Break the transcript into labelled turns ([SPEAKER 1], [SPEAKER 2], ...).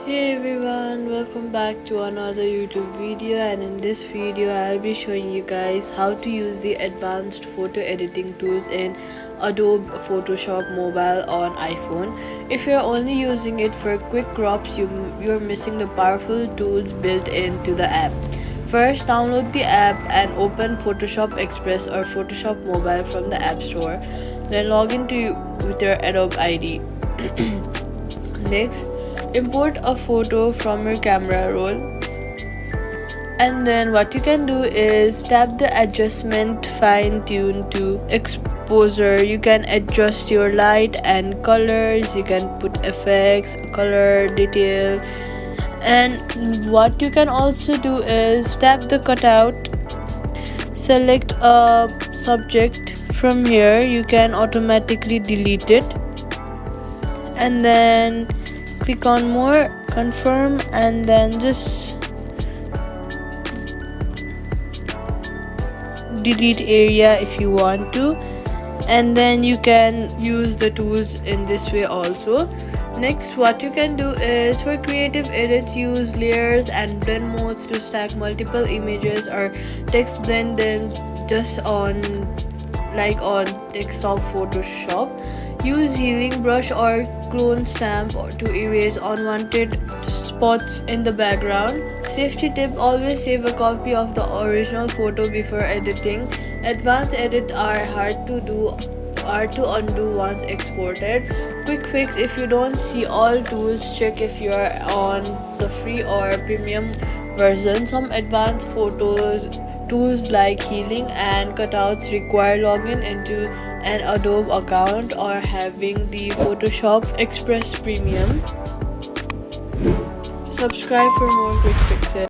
[SPEAKER 1] Hey everyone, welcome back to another YouTube video, and in this video I'll be showing you guys how to use the advanced photo editing tools in Adobe Photoshop mobile on iPhone. If you're only using it for quick crops, you're missing the powerful tools built into the app. First, download the app and open Photoshop Express or Photoshop Mobile from the App Store. Then log into with your Adobe ID. Next, import a photo from your camera roll, and then what you can do is tap the adjustment fine tune to exposure. You can adjust your light and colors, you can put effects, color, detail, and what you can also do is tap the cutout, select a subject. From here you can automatically delete it, and then click on more, confirm, and then just delete area if you want to, and then you can use the tools in this way also. Next, what you can do is for creative edits, use layers and blend modes to stack multiple images or text, blend them just on desktop Photoshop. Use healing brush or clone stamp to erase unwanted spots in the background. Safety tip: always save a copy of the original photo before editing. Advanced edits are hard to undo once exported. Quick fix: if you don't see all tools, check if you are on the free or premium version. Some advanced photos tools like healing and cutouts require login into an Adobe account or having the Photoshop Express Premium. Subscribe for more quick fixes.